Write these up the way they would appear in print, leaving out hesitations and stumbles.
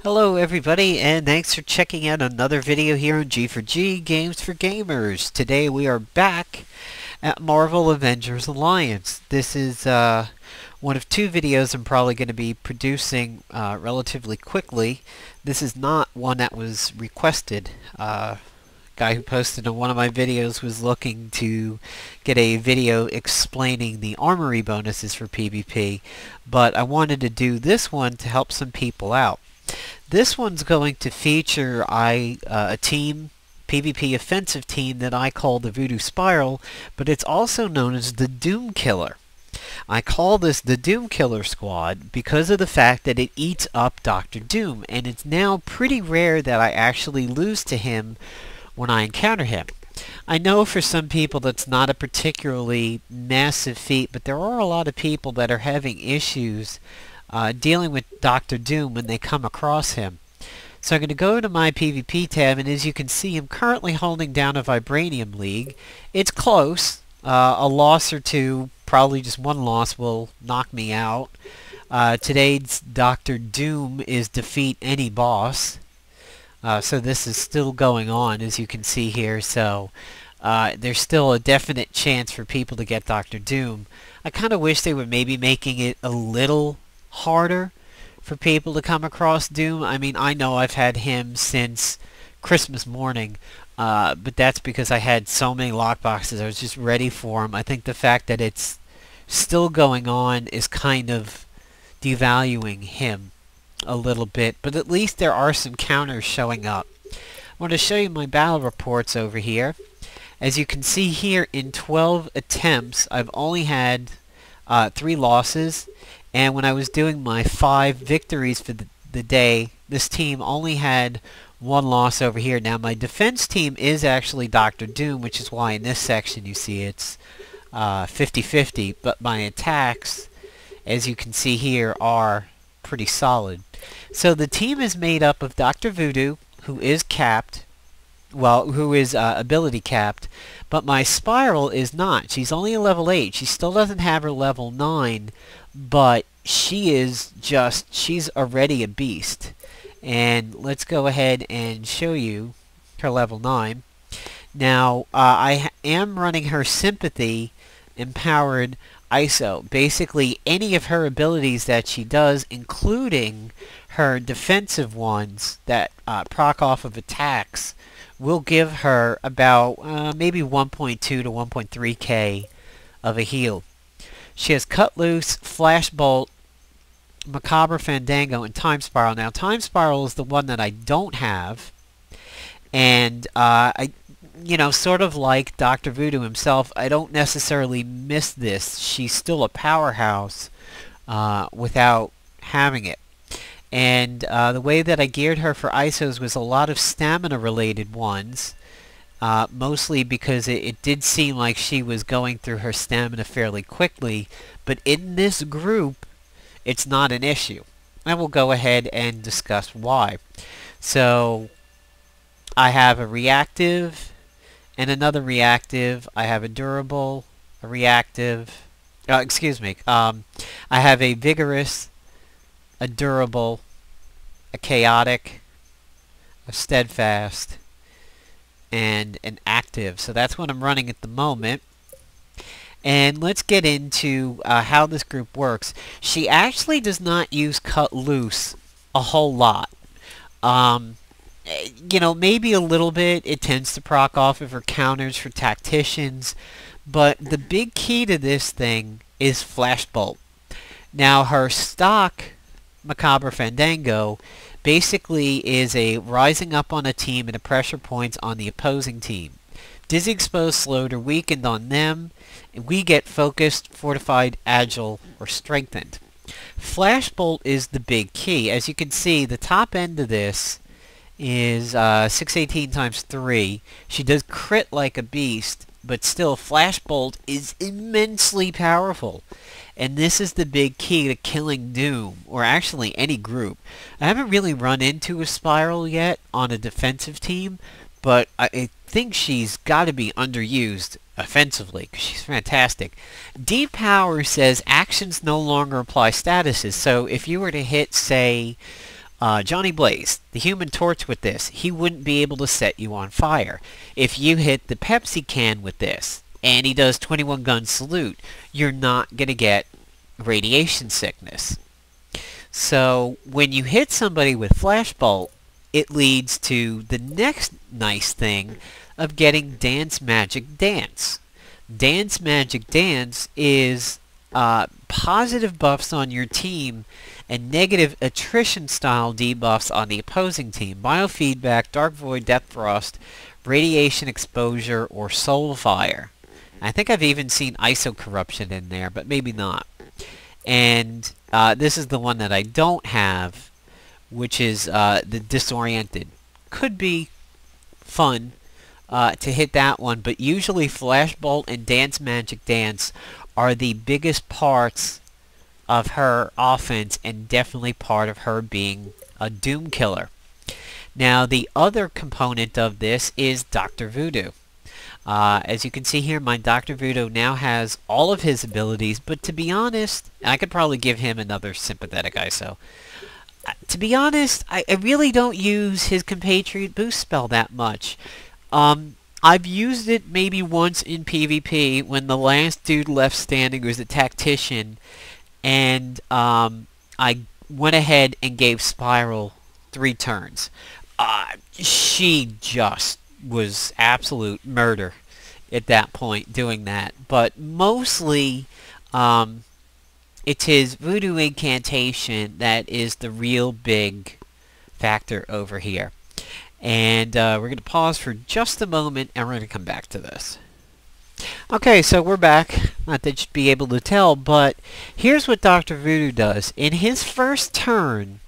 Hello everybody, and thanks for checking out another video here on G4G Games for Gamers. Today we are back at Marvel Avengers Alliance. This is one of two videos I'm probably going to be producing relatively quickly. This is not one that was requested. Guy who posted on one of my videos was looking to get a video explaining the armory bonuses for PvP, but I wanted to do this one to help some people out. This one's going to feature a team, PvP offensive team that I call the Voodoo Spiral, but it's also known as the Doom Killer. I call this the Doom Killer Squad because of the fact that it eats up Dr. Doom, and it's now pretty rare that I actually lose to him when I encounter him. I know for some people that's not a particularly massive feat, but there are a lot of people that are having issues dealing with Dr. Doom when they come across him. So I'm going to go to my PvP tab, and as you can see, I'm currently holding down a Vibranium League. It's close. A loss or two, probably just one loss, will knock me out. Today's Dr. Doom is defeat any boss. So this is still going on, as you can see here. So there's still a definite chance for people to get Dr. Doom. I kind of wish they were maybe making it a little harder for people to come across Doom. I mean, I know I've had him since Christmas morning, but that's because I had so many lockboxes. I was just ready for him. I think the fact that it's still going on is kind of devaluing him a little bit, but at least there are some counters showing up. I want to show you my battle reports over here. As you can see here, in 12 attempts, I've only had 3 losses. And when I was doing my 5 victories for the day, this team only had 1 loss over here. Now, my defense team is actually Dr. Doom, which is why in this section you see it's 50-50. But my attacks, as you can see here, are pretty solid. So the team is made up of Dr. Voodoo, who is capped. Well, who is ability capped. But my Spiral is not. She's only a level 8. She still doesn't have her level 9. But she's already a beast. And let's go ahead and show you her level 9. Now, I am running her Sympathy Empowered ISO. Basically, any of her abilities that she does, including her defensive ones that proc off of attacks, will give her about maybe 1.2 to 1.3k of a heal. She has Cut Loose, Flashbolt, Macabre Fandango, and Time Spiral. Now, Time Spiral is the one that I don't have, and sort of like Dr. Voodoo himself, I don't necessarily miss this. She's still a powerhouse without having it. And the way that I geared her for ISOs was a lot of stamina-related ones. Mostly because it did seem like she was going through her stamina fairly quickly, but in this group, it's not an issue. I will go ahead and discuss why. So, I have a reactive and another reactive. I have a durable, a reactive. I have a vigorous, a durable, a chaotic, a steadfast, and an active. So that's what I'm running at the moment. And let's get into how this group works. She actually does not use Cut Loose a whole lot. Maybe a little bit. It tends to proc off of her counters for tacticians. But the big key to this thing is Flashbolt. Now, her stock Macabre Fandango basically is a rising up on a team and a pressure points on the opposing team. Dizzy, exposed, slowed, or weakened on them, and we get focused, fortified, agile, or strengthened. Flashbolt is the big key. As you can see, the top end of this is 618 times 3. She does crit like a beast, but still, Flashbolt is immensely powerful. And this is the big key to killing Doom, or actually any group. I haven't really run into a Spiral yet on a defensive team, but I think she's got to be underused offensively, because she's fantastic. Depower says actions no longer apply statuses, so if you were to hit, say, Johnny Blaze, the Human Torch with this, he wouldn't be able to set you on fire. If you hit the Pepsi can with this, and he does 21 gun salute, you're not going to get radiation sickness. So when you hit somebody with flashbolt, it leads to the next nice thing of getting Dance Magic Dance. Dance Magic Dance is positive buffs on your team and negative attrition style debuffs on the opposing team. Biofeedback, Dark Void, Death Frost, Radiation Exposure, or Soul Fire. I think I've even seen ISO Corruption in there, but maybe not. And this is the one that I don't have, which is the Disoriented. Could be fun to hit that one, but usually Flashbolt and Dance Magic Dance are the biggest parts of her offense, and definitely part of her being a Doom Killer. Now, the other component of this is Dr. Voodoo. As you can see here, my Dr. Voodoo now has all of his abilities, but to be honest, I could probably give him another sympathetic ISO. To be honest, I really don't use his compatriot boost spell that much. I've used it maybe once in PvP when the last dude left standing was a tactician, and I went ahead and gave Spiral 3 turns. She just was absolute murder at that point doing that. But mostly, it's his Voodoo Incantation that is the real big factor over here. And we're going to pause for just a moment, and we're going to come back to this. Okay, so we're back. Not that you'd be able to tell, but here's what Dr. Voodoo does. In his first turn,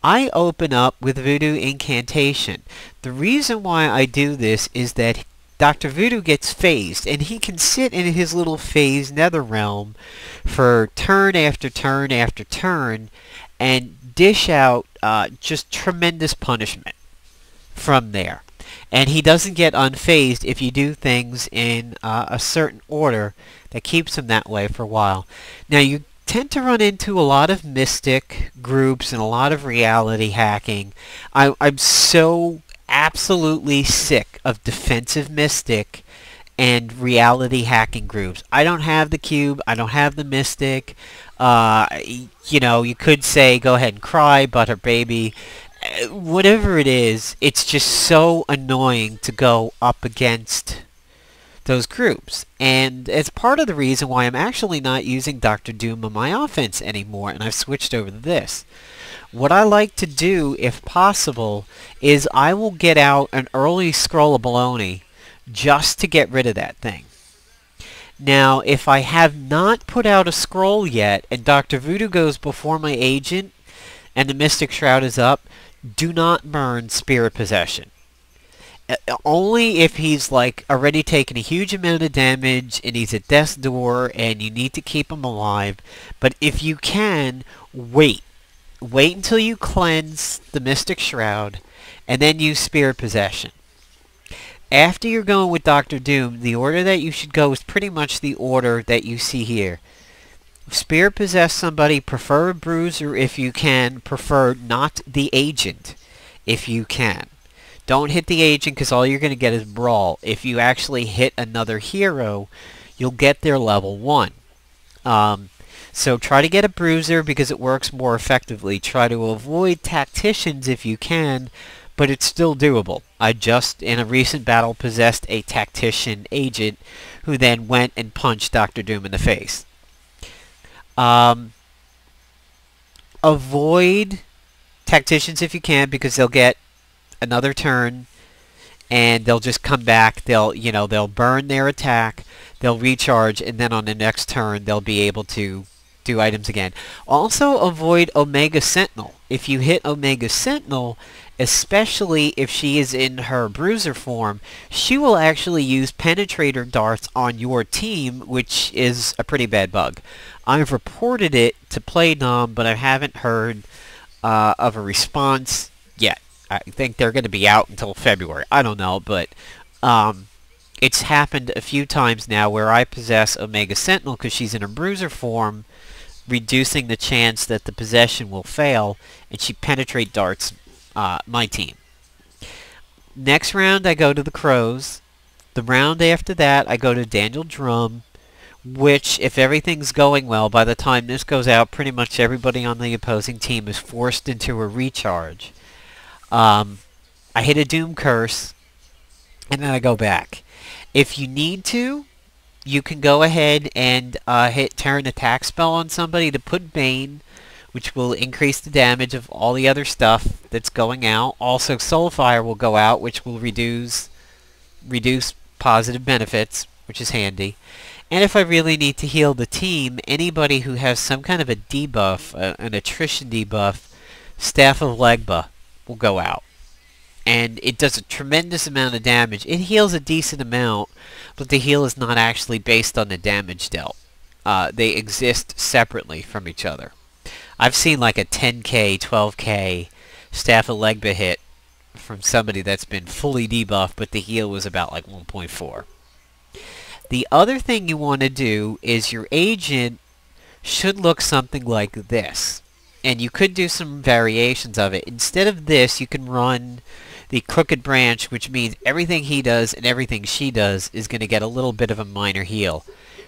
I open up with Voodoo Incantation. The reason why I do this is that Dr. Voodoo gets phased, and he can sit in his little phase nether realm for turn after turn after turn and dish out just tremendous punishment from there. And he doesn't get unfazed if you do things in a certain order that keeps him that way for a while. Now, you tend to run into a lot of Mystic groups and a lot of reality hacking. I'm so absolutely sick of defensive Mystic and reality hacking groups. I don't have the cube. I don't have the Mystic. You know, you could say, go ahead and cry, butter baby. Whatever it is, it's just so annoying to go up against those groups. And it's part of the reason why I'm actually not using Dr. Doom on my offense anymore, and I've switched over to this. What I like to do, if possible, is I will get out an early scroll of bologna just to get rid of that thing. Now, if I have not put out a scroll yet, and Dr. Voodoo goes before my agent, and the Mystic Shroud is up, do not burn Spirit Possession. Only if he's like already taken a huge amount of damage and he's at death's door and you need to keep him alive. But if you can, wait. Wait until you cleanse the Mystic Shroud and then use Spirit Possession. After you're going with Dr. Doom, the order that you should go is pretty much the order that you see here. Spirit Possess somebody, prefer a Bruiser if you can, prefer not the Agent if you can. Don't hit the Agent because all you're going to get is Brawl. If you actually hit another hero, you'll get their level 1. So try to get a Bruiser because it works more effectively. Try to avoid Tacticians if you can, but it's still doable. I just, in a recent battle, possessed a Tactician Agent who then went and punched Dr. Doom in the face. Avoid Tacticians if you can because they'll get another turn and they'll just come back. They'll burn their attack, they'll recharge, and then on the next turn they'll be able to do items again. Also avoid Omega Sentinel. If you hit Omega Sentinel, especially if she is in her Bruiser form, she will actually use Penetrator darts on your team, which is a pretty bad bug. I've reported it to PlayDom, but I haven't heard of a response yet. I think they're going to be out until February. I don't know, but it's happened a few times now where I possess Omega Sentinel because she's in her Bruiser form, reducing the chance that the possession will fail, and she penetrate darts my team. Next round, I go to the Crows. The round after that, I go to Daniel Drum, which, if everything's going well, by the time this goes out, pretty much everybody on the opposing team is forced into a recharge. I hit a Doom Curse, and then I go back. If you need to, you can go ahead and hit Terran Attack Spell on somebody to put Bane, which will increase the damage of all the other stuff that's going out. Also, Soulfire will go out, which will reduce positive benefits, which is handy. And if I really need to heal the team, anybody who has some kind of a debuff, an attrition debuff, Staff of Legba will go out. And it does a tremendous amount of damage. It heals a decent amount, but the heal is not actually based on the damage dealt. They exist separately from each other. I've seen like a 10k, 12k Staff of Legba hit from somebody that's been fully debuffed, but the heal was about like 1.4. The other thing you want to do is your agent should look something like this. And you could do some variations of it. Instead of this, you can run the Crooked Branch, which means everything he does and everything she does is going to get a little bit of a minor heal.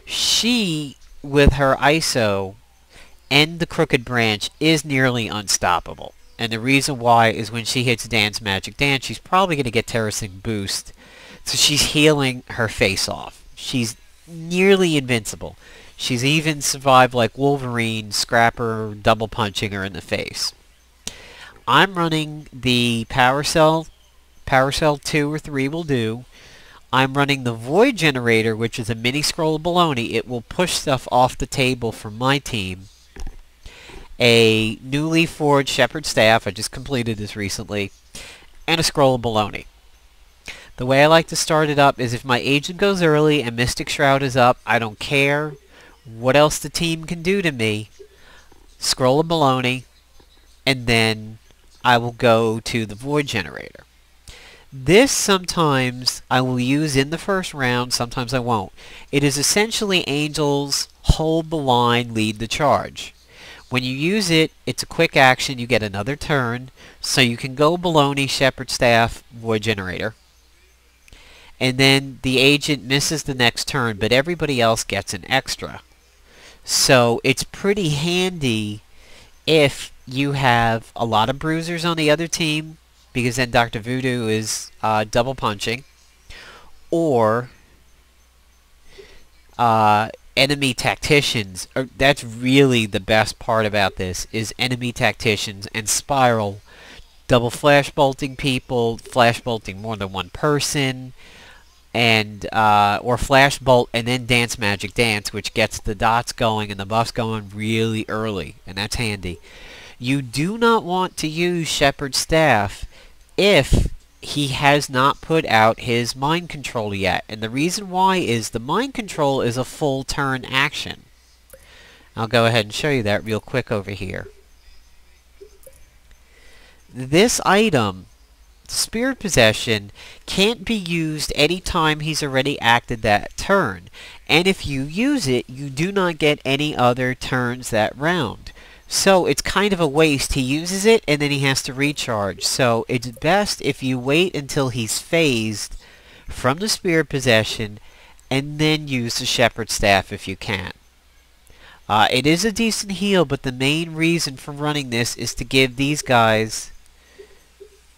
She, with her ISO and the Crooked Branch, is nearly unstoppable. And the reason why is when she hits Dance Magic Dance, she's probably going to get Terracing Boost. So she's healing her face off. She's nearly invincible. She's even survived like Wolverine, Scrapper, double punching her in the face. I'm running the Power Cell. Power Cell 2 or 3 will do. I'm running the Void Generator, which is a mini scroll of baloney. It will push stuff off the table for my team. A newly forged Shepherd Staff. I just completed this recently. And a scroll of baloney. The way I like to start it up is if my agent goes early and Mystic Shroud is up, I don't care what else the team can do to me. Scroll of baloney, and then I will go to the Void Generator. This sometimes I will use in the first round, sometimes I won't. It is essentially Angels hold the line, lead the charge. When you use it, it's a quick action, you get another turn, so you can go baloney, Shepherd Staff, Void Generator. And then the agent misses the next turn, but everybody else gets an extra. So it's pretty handy if you have a lot of bruisers on the other team, because then Dr. Voodoo is double punching, or enemy tacticians. That's really the best part about this, is enemy tacticians and Spiral double flashbolting people, flashbolting more than one person, and or flashbolt and then Dance Magic Dance, which gets the dots going and the buffs going really early, and that's handy. You do not want to use Shepherd Staff if he has not put out his Mind Control yet, and the reason why is the Mind Control is a full turn action. I'll go ahead and show you that real quick over here. This item, Spirit Possession, can't be used any time he's already acted that turn, and if you use it, you do not get any other turns that round. So it's kind of a waste. He uses it and then he has to recharge. So it's best if you wait until he's phased from the Spirit Possession and then use the Shepherd Staff if you can. It is a decent heal, but the main reason for running this is to give these guys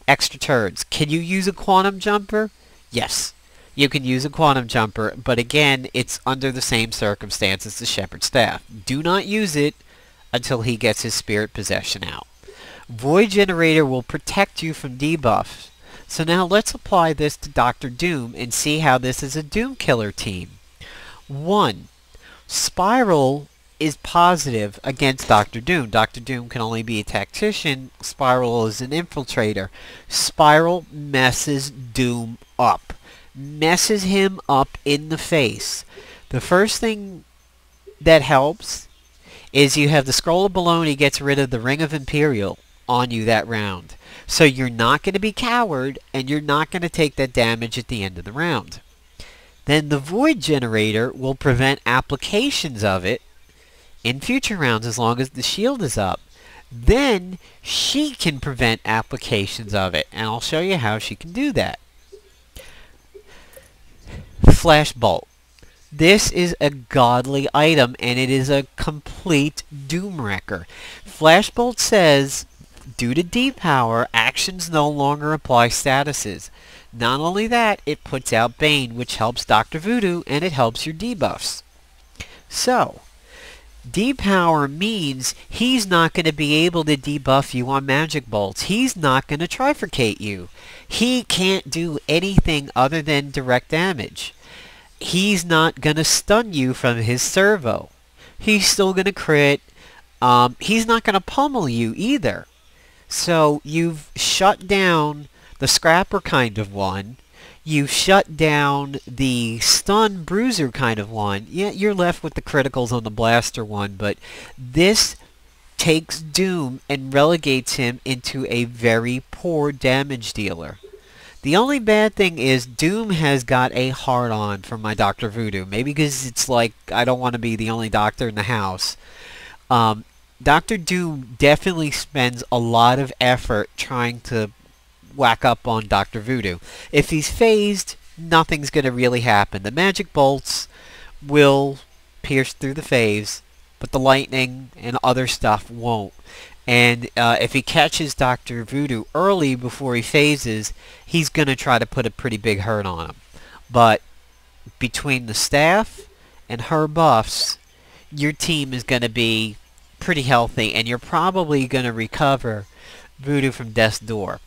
extra turns. Can you use a Quantum Jumper? Yes, you can use a Quantum Jumper, but again, it's under the same circumstances as the Shepherd Staff. Do not use it until he gets his Spirit Possession out. Void Generator will protect you from debuffs. So now let's apply this to Dr. Doom and see how this is a Doom Killer team. 1. Spiral is positive against Dr. Doom. Dr. Doom can only be a tactician. Spiral is an infiltrator. Spiral messes Doom up. Messes him up in the face. The first thing that helps is you have the Scroll of Baloney gets rid of the Ring of Imperial on you that round. So you're not going to be coward, and you're not going to take that damage at the end of the round. Then the Void Generator will prevent applications of it in future rounds as long as the shield is up. Then she can prevent applications of it, and I'll show you how she can do that. Flashbolt. This is a godly item, and it is a complete doom wrecker. Flashbolt says, due to depower, actions no longer apply statuses. Not only that, it puts out Bane, which helps Dr. Voodoo, and it helps your debuffs. So, depower means he's not going to be able to debuff you on magic bolts. He's not going to trifurcate you. He can't do anything other than direct damage. He's not going to stun you from his servo. He's still going to crit. He's not going to pummel you either. So you've shut down the scrapper kind of one. You've shut down the stun bruiser kind of one. Yeah, you're left with the criticals on the blaster one, but this takes Doom and relegates him into a very poor damage dealer. The only bad thing is Doom has got a hard-on for my Dr. Voodoo. Maybe because it's like I don't want to be the only doctor in the house. Dr. Doom definitely spends a lot of effort trying to whack up on Dr. Voodoo. If he's phased, nothing's going to really happen. The magic bolts will pierce through the phase, but the lightning and other stuff won't. And if he catches Dr. Voodoo early before he phases, he's going to try to put a pretty big hurt on him. But between the staff and her buffs, your team is going to be pretty healthy, and you're probably going to recover Voodoo from death's door.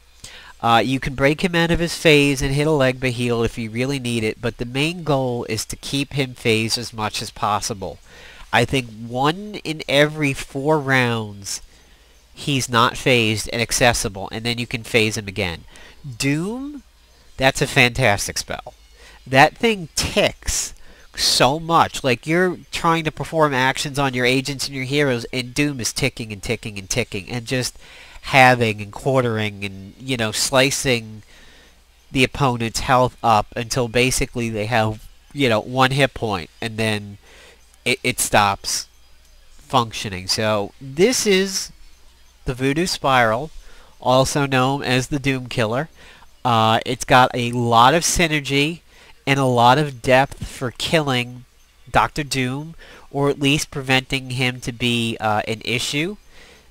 You can break him out of his phase and hit a leg by heal if you really need it, but the main goal is to keep him phased as much as possible. I think 1 in every 4 rounds he's not phased and accessible, and then you can phase him again. Doom, that's a fantastic spell. That thing ticks so much. Like, you're trying to perform actions on your agents and your heroes, and Doom is ticking and ticking and ticking, and just halving and quartering and, you know, slicing the opponent's health up until basically they have, you know, 1 hit point, and then it stops functioning. So this is the Voodoo Spiral, also known as the Doom Killer. It's got a lot of synergy and a lot of depth for killing Dr. Doom, or at least preventing him to be an issue,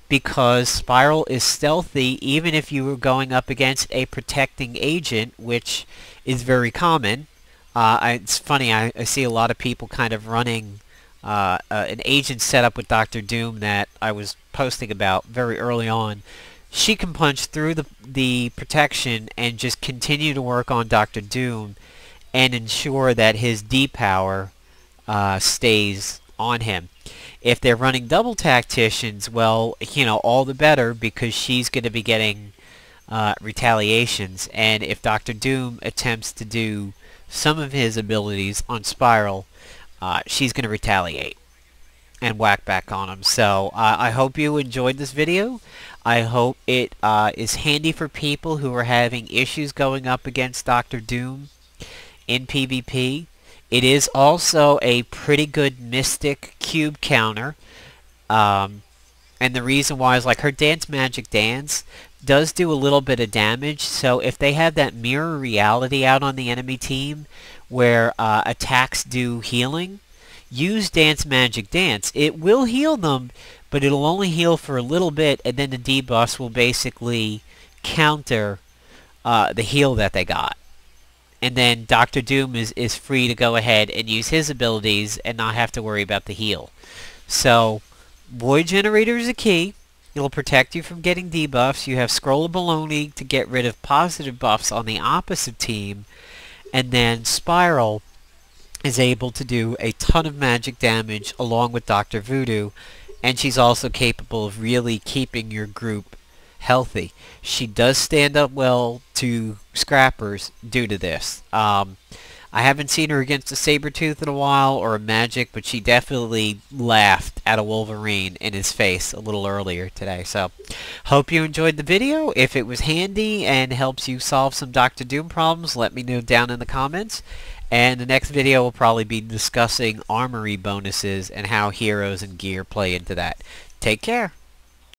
because Spiral is stealthy even if you were going up against a protecting agent, which is very common. It's funny, I see a lot of people kind of running an agent setup with Dr. Doom that I was posting about very early on. She can punch through the protection and just continue to work on Dr. Doom and ensure that his depower stays on him. If they're running double tacticians, well, you know, all the better, because she's going to be getting retaliations. And if Dr. Doom attempts to do some of his abilities on Spiral, she's going to retaliate and whack back on him. So I hope you enjoyed this video. I hope it is handy for people who are having issues going up against Dr. Doom in PvP. It is also a pretty good Mystic cube counter. And the reason why is, like, her Dance Magic Dance does do a little bit of damage. So if they have that mirror reality out on the enemy team where attacks do healing, use Dance Magic Dance. It will heal them, but it'll only heal for a little bit, and then the debuffs will basically counter the heal that they got. And then Dr. Doom is free to go ahead and use his abilities and not have to worry about the heal. So, Void Generator is a key. It'll protect you from getting debuffs. You have Scroll of Bologna to get rid of positive buffs on the opposite team. And then Spiral is able to do a ton of magic damage along with Dr. Voodoo. And she's also capable of really keeping your group healthy. She does stand up well to scrappers due to this. I haven't seen her against a Sabretooth in a while, or a Magic, but she definitely laughed at a Wolverine in his face a little earlier today. So, hope you enjoyed the video. If it was handy and helps you solve some Dr. Doom problems, let me know down in the comments. And the next video will probably be discussing armory bonuses and how heroes and gear play into that. Take care.